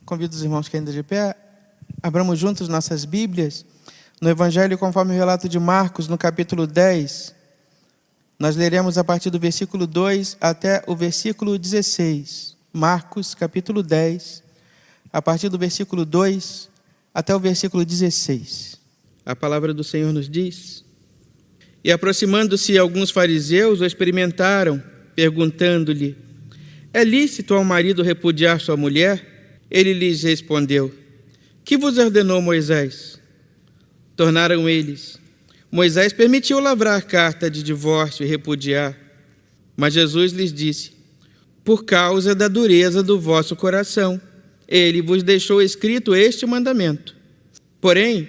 Convido os irmãos que ainda de pé, abramos juntos nossas Bíblias, no Evangelho conforme o relato de Marcos, no capítulo 10. Nós leremos a partir do versículo 2 até o versículo 16. Marcos, capítulo 10, a partir do versículo 2 até o versículo 16. A palavra do Senhor nos diz: E aproximando-se alguns fariseus, o experimentaram, perguntando-lhe: É lícito ao marido repudiar sua mulher? Ele lhes respondeu: Que vos ordenou Moisés? Tornaram eles: Moisés permitiu lavrar carta de divórcio e repudiar. Mas Jesus lhes disse: Por causa da dureza do vosso coração, ele vos deixou escrito este mandamento. Porém,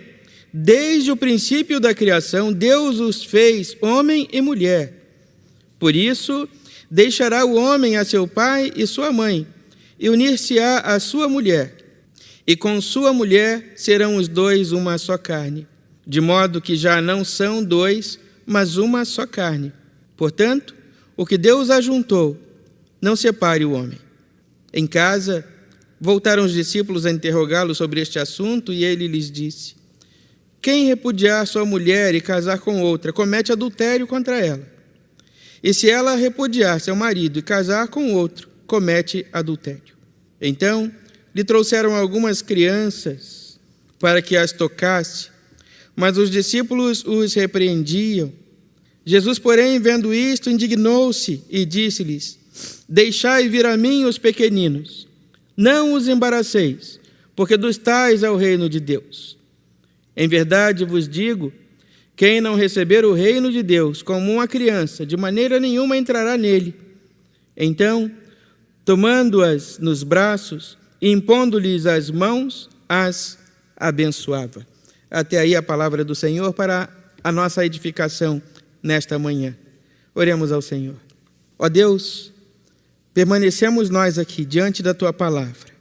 desde o princípio da criação, Deus os fez homem e mulher. Por isso, deixará o homem a seu pai e sua mãe, e unir-se-á à sua mulher, e com sua mulher serão os dois uma só carne, de modo que já não são dois, mas uma só carne. Portanto, o que Deus ajuntou, não separe o homem. Em casa, voltaram os discípulos a interrogá-lo sobre este assunto, e ele lhes disse: Quem repudiar sua mulher e casar com outra, comete adultério contra ela. E se ela repudiar seu marido e casar com outro, comete adultério. Então, lhe trouxeram algumas crianças para que as tocasse, mas os discípulos os repreendiam. Jesus, porém, vendo isto, indignou-se e disse-lhes: Deixai vir a mim os pequeninos, não os embaraceis, porque dos tais é o reino de Deus. Em verdade vos digo, quem não receber o reino de Deus como uma criança, de maneira nenhuma entrará nele. Então, tomando-as nos braços e impondo-lhes as mãos, as abençoava. Até aí a palavra do Senhor para a nossa edificação nesta manhã. Oremos ao Senhor. Ó Deus, permanecemos nós aqui diante da Tua palavra.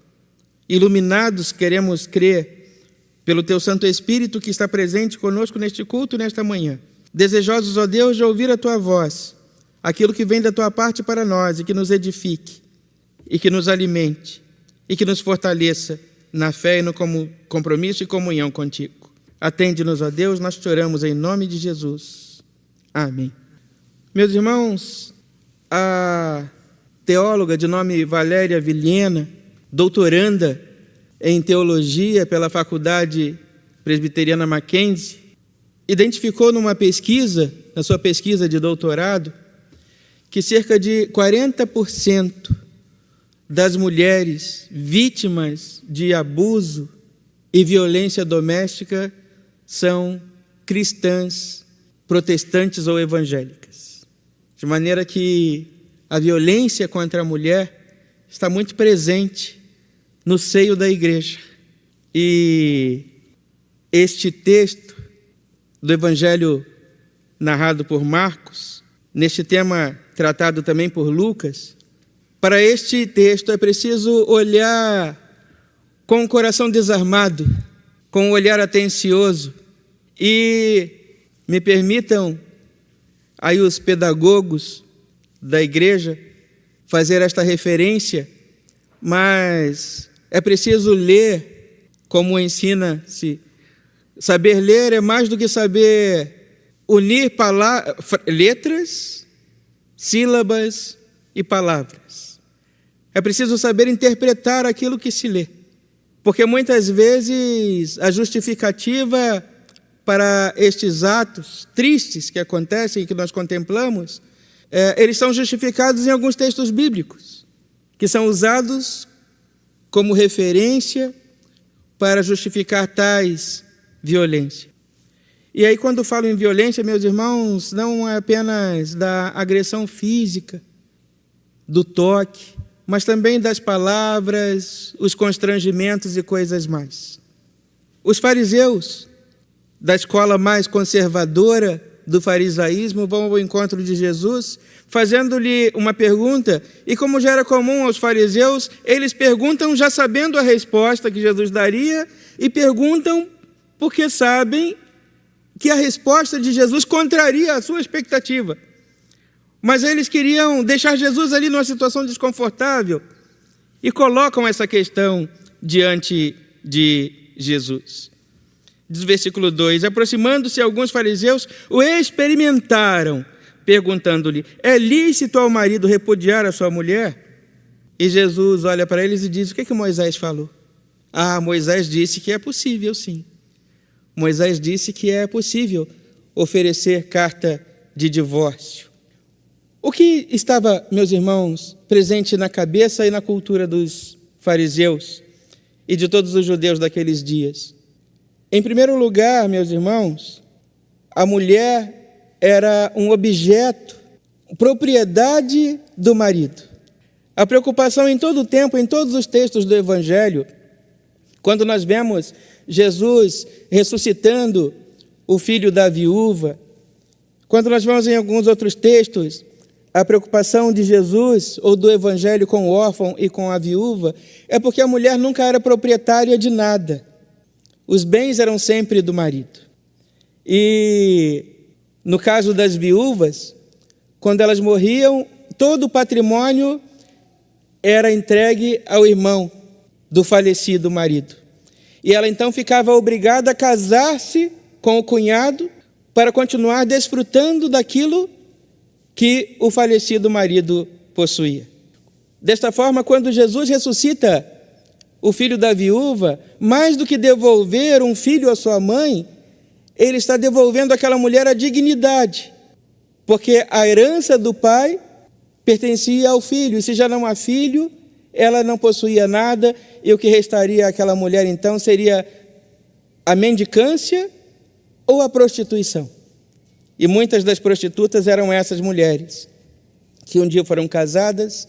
Iluminados queremos crer pelo Teu Santo Espírito que está presente conosco neste culto nesta manhã. Desejosos, ó Deus, de ouvir a Tua voz, aquilo que vem da Tua parte para nós e que nos edifique, e que nos alimente, e que nos fortaleça na fé e no compromisso e comunhão contigo. Atende-nos, ó Deus, nós te oramos em nome de Jesus. Amém. Meus irmãos, a teóloga de nome Valéria Vilhena, doutoranda em teologia pela Faculdade Presbiteriana Mackenzie, identificou numa pesquisa, na sua pesquisa de doutorado, que cerca de 40% das mulheres vítimas de abuso e violência doméstica são cristãs, protestantes ou evangélicas. De maneira que a violência contra a mulher está muito presente no seio da igreja. E este texto do Evangelho narrado por Marcos, neste tema tratado também por Lucas, para este texto é preciso olhar com o coração desarmado, com o olhar atencioso, e me permitam aí os pedagogos da igreja fazer esta referência, mas é preciso ler como ensina-se. Saber ler é mais do que saber unir letras, sílabas e palavras. É preciso saber interpretar aquilo que se lê, porque muitas vezes a justificativa para estes atos tristes que acontecem e que nós contemplamos, eles são justificados em alguns textos bíblicos, que são usados como referência para justificar tais violências. E aí, quando falo em violência, meus irmãos, não é apenas da agressão física, do toque, mas também das palavras, os constrangimentos e coisas mais. Os fariseus, da escola mais conservadora do farisaísmo, vão ao encontro de Jesus, fazendo-lhe uma pergunta, e como já era comum aos fariseus, eles perguntam já sabendo a resposta que Jesus daria, e perguntam porque sabem que a resposta de Jesus contraria a sua expectativa. Mas eles queriam deixar Jesus ali numa situação desconfortável e colocam essa questão diante de Jesus. Diz o versículo 2: aproximando-se alguns fariseus, o experimentaram, perguntando-lhe: é lícito ao marido repudiar a sua mulher? E Jesus olha para eles e diz: o que Moisés falou? Moisés disse que é possível, sim. Moisés disse que é possível oferecer carta de divórcio. O que estava, meus irmãos, presente na cabeça e na cultura dos fariseus e de todos os judeus daqueles dias? Em primeiro lugar, meus irmãos, a mulher era um objeto, propriedade do marido. A preocupação em todo o tempo, em todos os textos do Evangelho, quando nós vemos Jesus ressuscitando o filho da viúva, quando nós vemos em alguns outros textos a preocupação de Jesus ou do Evangelho com o órfão e com a viúva, é porque a mulher nunca era proprietária de nada. Os bens eram sempre do marido. E no caso das viúvas, quando elas morriam, todo o patrimônio era entregue ao irmão do falecido marido. E ela então ficava obrigada a casar-se com o cunhado para continuar desfrutando daquilo que o falecido marido possuía. Desta forma, quando Jesus ressuscita o filho da viúva, mais do que devolver um filho à sua mãe, ele está devolvendo àquela mulher a dignidade, porque a herança do pai pertencia ao filho, e se já não há filho, ela não possuía nada, e o que restaria àquela mulher então seria a mendicância ou a prostituição. E muitas das prostitutas eram essas mulheres, que um dia foram casadas,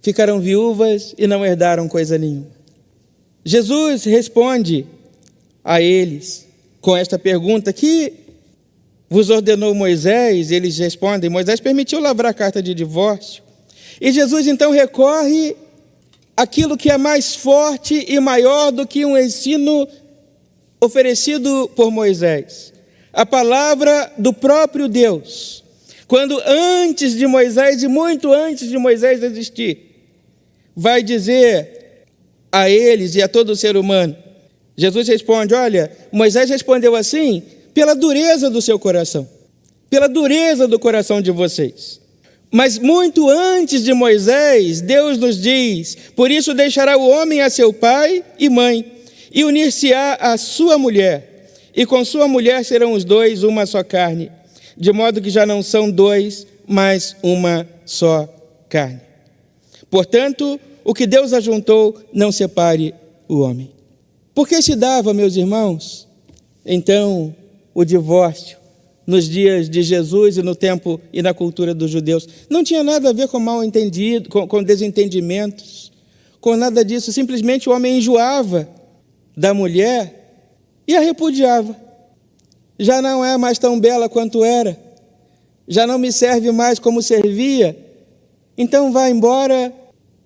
ficaram viúvas e não herdaram coisa nenhuma. Jesus responde a eles com esta pergunta: que vos ordenou Moisés? Eles respondem: Moisés permitiu lavrar a carta de divórcio. E Jesus então recorre àquilo que é mais forte e maior do que um ensino oferecido por Moisés, a palavra do próprio Deus. Quando antes de Moisés e muito antes de Moisés existir, vai dizer a eles e a todo ser humano, Jesus responde: olha, Moisés respondeu assim pela dureza do seu coração, pela dureza do coração de vocês. Mas muito antes de Moisés, Deus nos diz: por isso deixará o homem a seu pai e mãe, e unir-se-á à sua mulher, e com sua mulher serão os dois uma só carne, de modo que já não são dois, mas uma só carne. Portanto, o que Deus ajuntou, não separe o homem. Por que se dava, meus irmãos, então, o divórcio nos dias de Jesus e no tempo e na cultura dos judeus? Não tinha nada a ver com mal entendido, com desentendimentos, com nada disso. Simplesmente o homem enjoava da mulher e a repudiava. Já não é mais tão bela quanto era, já não me serve mais como servia, então vá embora.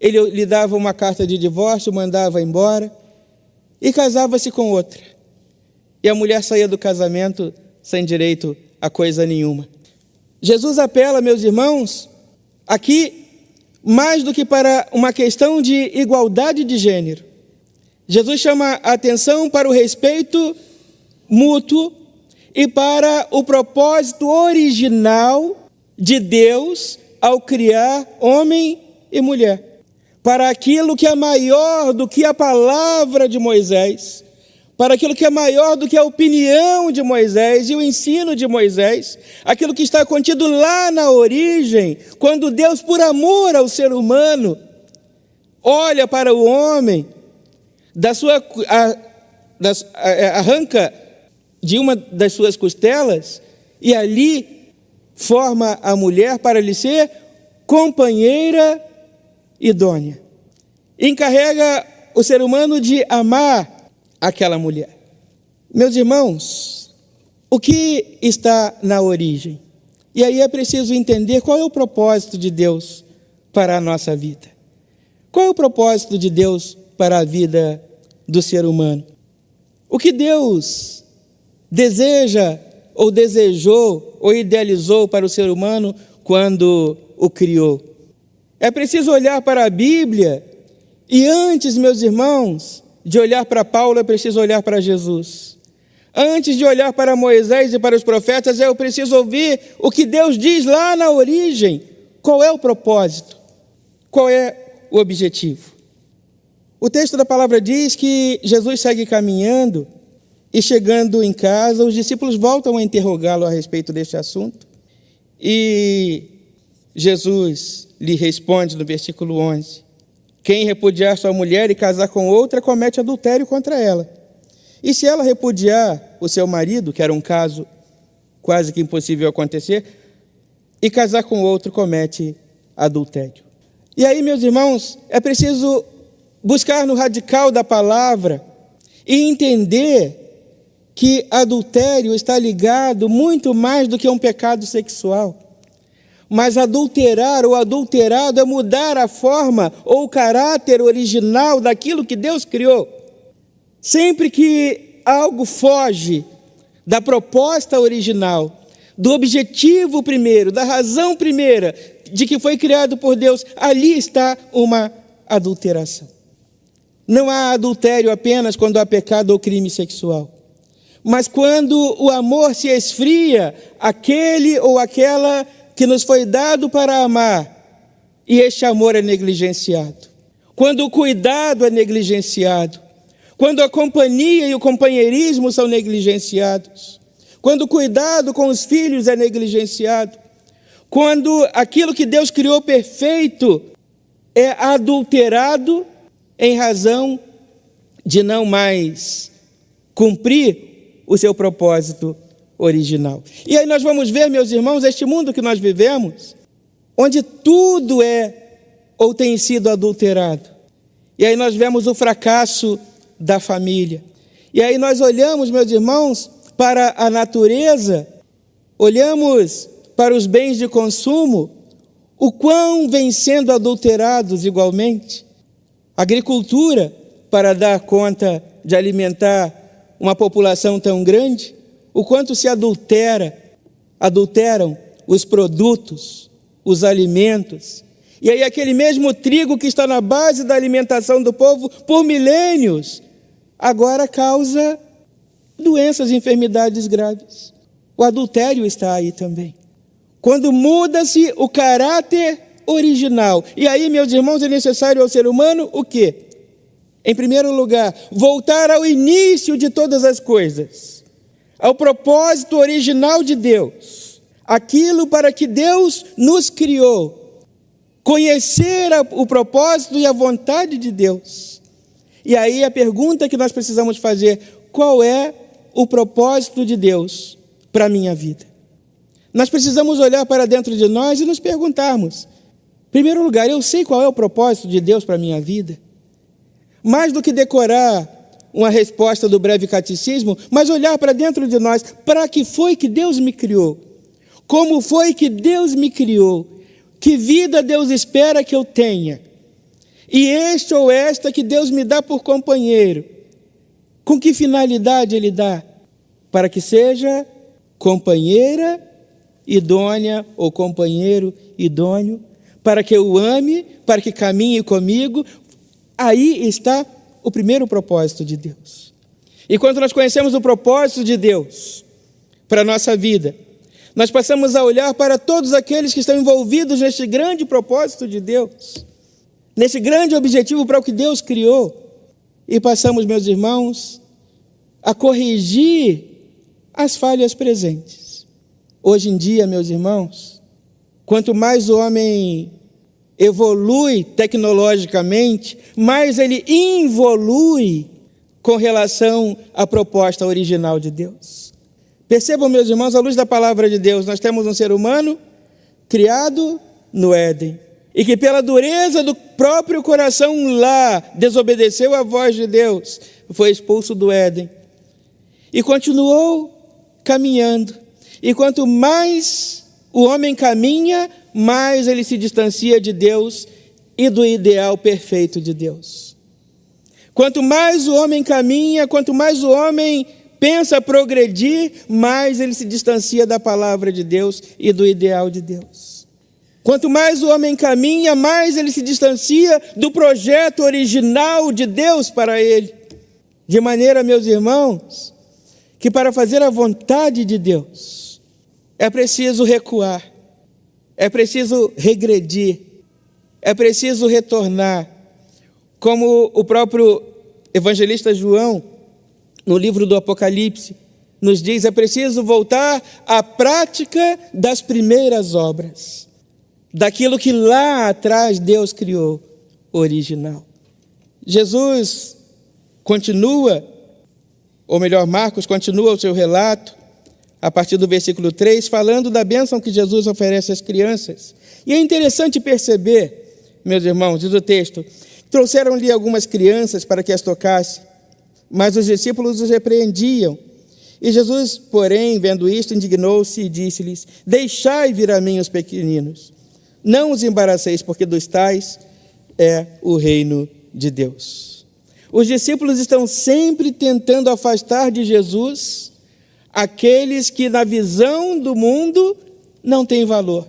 Ele lhe dava uma carta de divórcio, mandava embora e casava-se com outra. E a mulher saía do casamento sem direito a coisa nenhuma. Jesus apela, meus irmãos, aqui mais do que para uma questão de igualdade de gênero. Jesus chama a atenção para o respeito mútuo e para o propósito original de Deus ao criar homem e mulher. Para aquilo que é maior do que a palavra de Moisés, para aquilo que é maior do que a opinião de Moisés e o ensino de Moisés, aquilo que está contido lá na origem, quando Deus, por amor ao ser humano, olha para o homem, arranca de uma das suas costelas e ali forma a mulher para lhe ser companheira idônea. Encarrega o ser humano de amar aquela mulher. Meus irmãos, o que está na origem? E aí é preciso entender qual é o propósito de Deus para a nossa vida. Qual é o propósito de Deus para a vida do ser humano? O que Deus deseja ou desejou ou idealizou para o ser humano quando o criou? É preciso olhar para a Bíblia E antes, meus irmãos, de olhar para Paulo, eu preciso olhar para Jesus. Antes de olhar para Moisés e para os profetas, eu preciso ouvir o que Deus diz lá na origem. Qual é o propósito? Qual é o objetivo? O texto da palavra diz que Jesus segue caminhando e, chegando em casa, os discípulos voltam a interrogá-lo a respeito deste assunto. E Jesus lhe responde no versículo 11: quem repudiar sua mulher e casar com outra, comete adultério contra ela. E se ela repudiar o seu marido, que era um caso quase que impossível acontecer, e casar com outro, comete adultério. E aí, meus irmãos, é preciso buscar no radical da palavra e entender que adultério está ligado muito mais do que a um pecado sexual. Mas adulterar ou adulterado é mudar a forma ou o caráter original daquilo que Deus criou. Sempre que algo foge da proposta original, do objetivo primeiro, da razão primeira de que foi criado por Deus, ali está uma adulteração. Não há adultério apenas quando há pecado ou crime sexual, mas quando o amor se esfria, aquele ou aquela que nos foi dado para amar, e este amor é negligenciado. Quando o cuidado é negligenciado, quando a companhia e o companheirismo são negligenciados, quando o cuidado com os filhos é negligenciado, quando aquilo que Deus criou perfeito é adulterado em razão de não mais cumprir o seu propósito original. E aí nós vamos ver, meus irmãos, este mundo que nós vivemos, onde tudo é ou tem sido adulterado. E aí nós vemos o fracasso da família. E aí nós olhamos, meus irmãos, para a natureza, olhamos para os bens de consumo, o quão vêm sendo adulterados igualmente. A agricultura, para dar conta de alimentar uma população tão grande, o quanto se adulteram os produtos, os alimentos. E aí aquele mesmo trigo que está na base da alimentação do povo por milênios, agora causa doenças e enfermidades graves. O adultério está aí também. Quando muda-se o caráter original. E aí, meus irmãos, é necessário ao ser humano o quê? Em primeiro lugar, voltar ao início de todas as coisas, ao propósito original de Deus, aquilo para que Deus nos criou, conhecer o propósito e a vontade de Deus. E aí a pergunta que nós precisamos fazer: qual é o propósito de Deus para a minha vida? Nós precisamos olhar para dentro de nós e nos perguntarmos, em primeiro lugar, eu sei qual é o propósito de Deus para a minha vida? Mais do que decorar uma resposta do breve catecismo, mas olhar para dentro de nós, para que foi que Deus me criou? Como foi que Deus me criou? Que vida Deus espera que eu tenha? E este ou esta que Deus me dá por companheiro, com que finalidade Ele dá? Para que seja companheira idônea ou companheiro idôneo, para que eu o ame, para que caminhe comigo. Aí está o primeiro propósito de Deus. E quando nós conhecemos o propósito de Deus para a nossa vida, nós passamos a olhar para todos aqueles que estão envolvidos neste grande propósito de Deus, nesse grande objetivo para o que Deus criou, e passamos, meus irmãos, a corrigir as falhas presentes. Hoje em dia, meus irmãos, quanto mais o homem evolui tecnologicamente, mais ele involui com relação à proposta original de Deus. Percebam, meus irmãos, à luz da palavra de Deus, nós temos um ser humano criado no Éden, e que pela dureza do próprio coração lá, desobedeceu à voz de Deus, foi expulso do Éden, e continuou caminhando. E quanto mais o homem caminha, mais ele se distancia de Deus e do ideal perfeito de Deus. Quanto mais o homem caminha, quanto mais o homem pensa progredir, mais ele se distancia da palavra de Deus e do ideal de Deus. Quanto mais o homem caminha, mais ele se distancia do projeto original de Deus para ele. De maneira, meus irmãos, que para fazer a vontade de Deus, é preciso recuar, é preciso regredir, é preciso retornar. Como o próprio evangelista João, no livro do Apocalipse, nos diz, é preciso voltar à prática das primeiras obras, daquilo que lá atrás Deus criou, original. Jesus continua, ou melhor, Marcos continua o seu relato, a partir do versículo 3, falando da bênção que Jesus oferece às crianças. E é interessante perceber, meus irmãos, diz o texto, trouxeram-lhe algumas crianças para que as tocasse, mas os discípulos os repreendiam. E Jesus, porém, vendo isto, indignou-se e disse-lhes, deixai vir a mim os pequeninos, não os embaraceis, porque dos tais é o reino de Deus. Os discípulos estão sempre tentando afastar de Jesus aqueles que na visão do mundo não têm valor,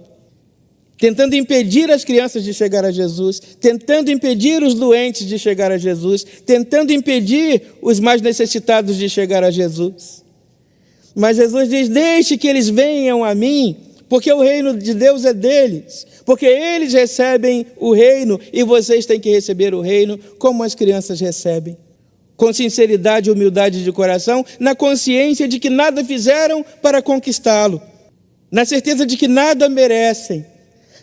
tentando impedir as crianças de chegar a Jesus, tentando impedir os doentes de chegar a Jesus, tentando impedir os mais necessitados de chegar a Jesus. Mas Jesus diz, deixe que eles venham a mim, porque o reino de Deus é deles, porque eles recebem o reino e vocês têm que receber o reino como as crianças recebem, com sinceridade e humildade de coração, na consciência de que nada fizeram para conquistá-lo, na certeza de que nada merecem,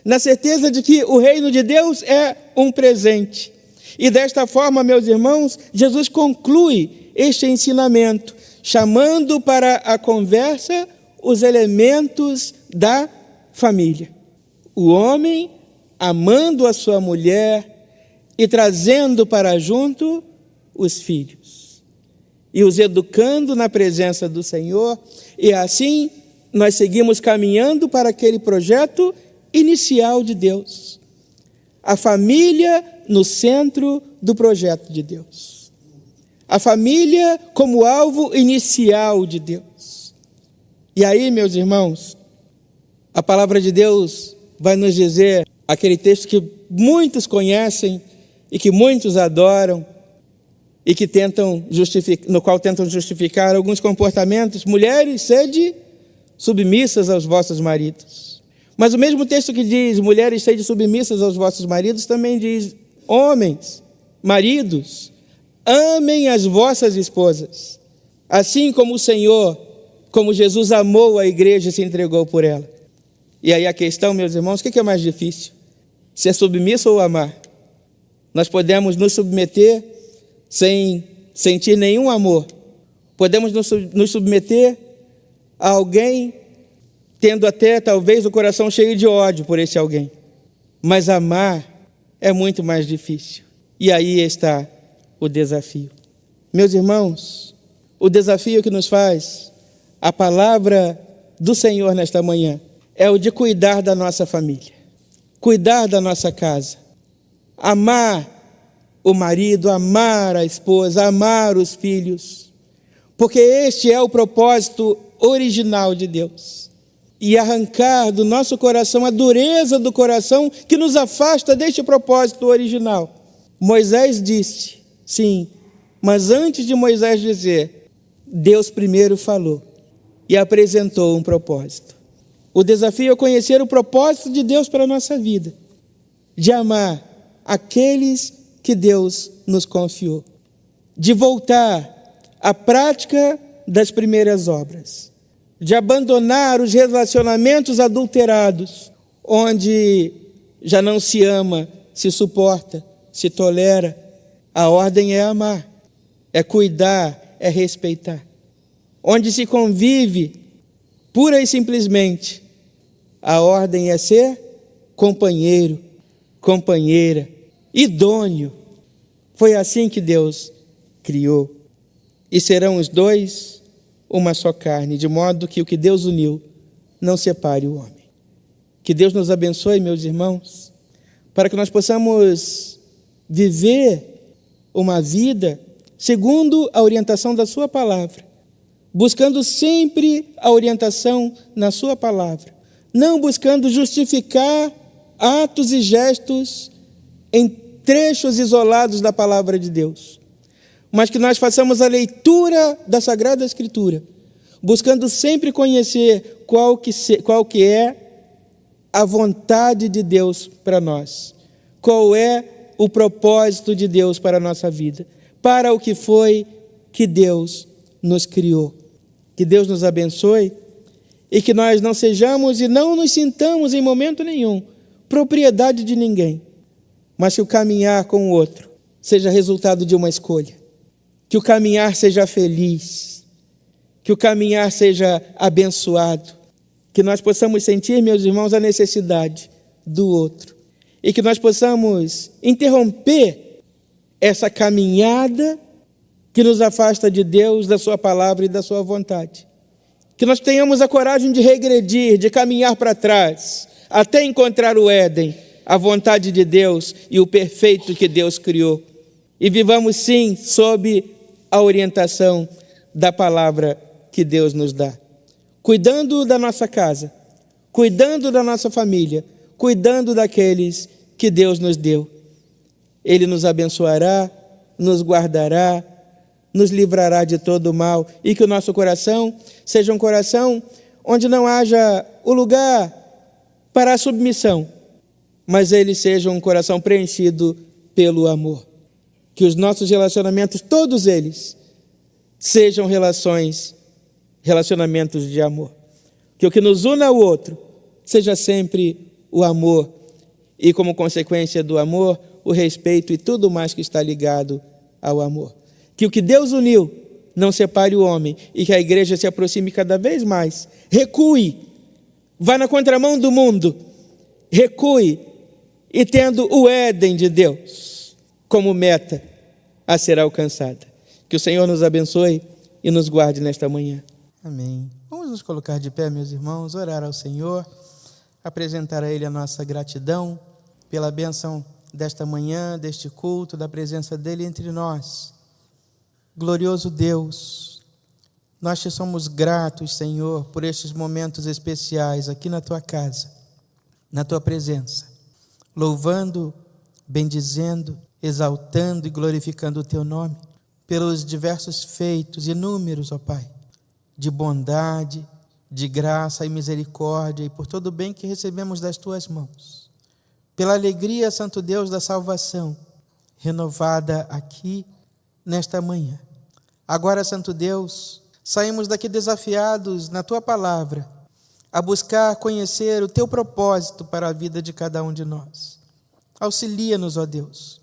na certeza de que o reino de Deus é um presente. E desta forma, meus irmãos, Jesus conclui este ensinamento, chamando para a conversa os elementos da família. O homem amando a sua mulher e trazendo para junto os filhos, e os educando na presença do Senhor, e assim nós seguimos caminhando para aquele projeto inicial de Deus. A família no centro do projeto de Deus. A família como alvo inicial de Deus. E aí, meus irmãos, a palavra de Deus vai nos dizer, aquele texto que muitos conhecem e que muitos adoram, e que no qual tentam justificar alguns comportamentos. Mulheres, sede submissas aos vossos maridos. Mas o mesmo texto que diz, mulheres, sede submissas aos vossos maridos, também diz, homens, maridos, amem as vossas esposas, assim como o Senhor, como Jesus amou a igreja e se entregou por ela. E aí a questão, meus irmãos, o que é mais difícil? Ser submisso ou amar? Nós podemos nos submeter sem sentir nenhum amor. Podemos nos submeter a alguém tendo até talvez o coração cheio de ódio por esse alguém. Mas amar é muito mais difícil. E aí está o desafio. Meus irmãos, o desafio que nos faz a palavra do Senhor nesta manhã é o de cuidar da nossa família, cuidar da nossa casa, amar o marido, amar a esposa, amar os filhos, porque este é o propósito original de Deus. E arrancar do nosso coração a dureza do coração que nos afasta deste propósito original. Moisés disse, sim, mas antes de Moisés dizer, Deus primeiro falou e apresentou um propósito. O desafio é conhecer o propósito de Deus para a nossa vida, de amar aqueles que Deus nos confiou, de voltar à prática das primeiras obras, de abandonar os relacionamentos adulterados, onde já não se ama, se suporta, se tolera. A ordem é amar, é cuidar, é respeitar. Onde se convive, pura e simplesmente, a ordem é ser companheiro, companheira, idôneo. Foi assim que Deus criou. E serão os dois uma só carne, de modo que o que Deus uniu não separe o homem. Que Deus nos abençoe, meus irmãos, para que nós possamos viver uma vida segundo a orientação da sua palavra, buscando sempre a orientação na sua palavra, não buscando justificar atos e gestos em trechos isolados da palavra de Deus, mas que nós façamos a leitura da Sagrada Escritura, buscando sempre conhecer qual que é a vontade de Deus para nós, qual é o propósito de Deus para a nossa vida, para o que foi que Deus nos criou. Que Deus nos abençoe e que nós não sejamos e não nos sintamos em momento nenhum propriedade de ninguém, mas que o caminhar com o outro seja resultado de uma escolha, que o caminhar seja feliz, que o caminhar seja abençoado, que nós possamos sentir, meus irmãos, a necessidade do outro e que nós possamos interromper essa caminhada que nos afasta de Deus, da sua palavra e da sua vontade. Que nós tenhamos a coragem de regredir, de caminhar para trás, até encontrar o Éden, a vontade de Deus e o perfeito que Deus criou. E vivamos sim sob a orientação da palavra que Deus nos dá. Cuidando da nossa casa, cuidando da nossa família, cuidando daqueles que Deus nos deu. Ele nos abençoará, nos guardará, nos livrará de todo o mal, e que o nosso coração seja um coração onde não haja o lugar para a submissão, mas ele seja um coração preenchido pelo amor. Que os nossos relacionamentos, todos eles, sejam relacionamentos de amor. Que o que nos una ao outro seja sempre o amor, e como consequência do amor, o respeito e tudo mais que está ligado ao amor. Que o que Deus uniu não separe o homem, e que a igreja se aproxime cada vez mais. Recue, vá na contramão do mundo, recue, e tendo o Éden de Deus como meta a ser alcançada. Que o Senhor nos abençoe e nos guarde nesta manhã. Amém. Vamos nos colocar de pé, meus irmãos, orar ao Senhor, apresentar a Ele a nossa gratidão pela bênção desta manhã, deste culto, da presença dEle entre nós. Glorioso Deus, nós te somos gratos, Senhor, por estes momentos especiais aqui na Tua casa, na Tua presença, louvando, bendizendo, exaltando e glorificando o Teu nome, pelos diversos feitos inúmeros, ó Pai, de bondade, de graça e misericórdia, e por todo o bem que recebemos das Tuas mãos, pela alegria, Santo Deus, da salvação, renovada aqui nesta manhã. Agora, Santo Deus, saímos daqui desafiados na Tua palavra, a buscar conhecer o Teu propósito para a vida de cada um de nós. Auxilia-nos, ó Deus.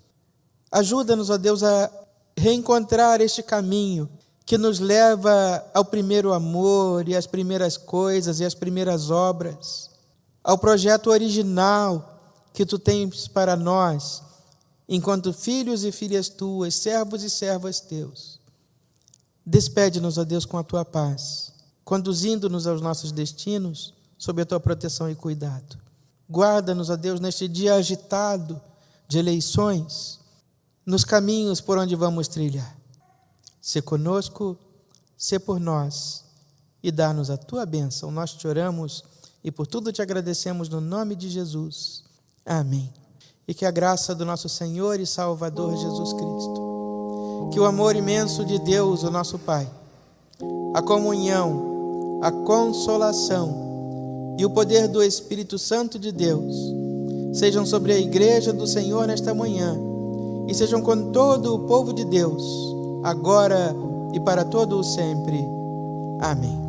Ajuda-nos, ó Deus, a reencontrar este caminho que nos leva ao primeiro amor e às primeiras coisas e às primeiras obras, ao projeto original que Tu tens para nós, enquanto filhos e filhas Tuas, servos e servas Teus. Despede-nos, ó Deus, com a Tua paz, conduzindo-nos aos nossos destinos sob a Tua proteção e cuidado. Guarda-nos, ó Deus, neste dia agitado de eleições, nos caminhos por onde vamos trilhar. Sê conosco, sê por nós e dá-nos a Tua bênção. Nós te oramos e por tudo te agradecemos no nome de Jesus. Amém. E que a graça do nosso Senhor e Salvador Jesus Cristo, que o amor imenso de Deus, o nosso Pai, a comunhão, a consolação e o poder do Espírito Santo de Deus sejam sobre a igreja do Senhor nesta manhã e sejam com todo o povo de Deus, agora e para todo o sempre. Amém.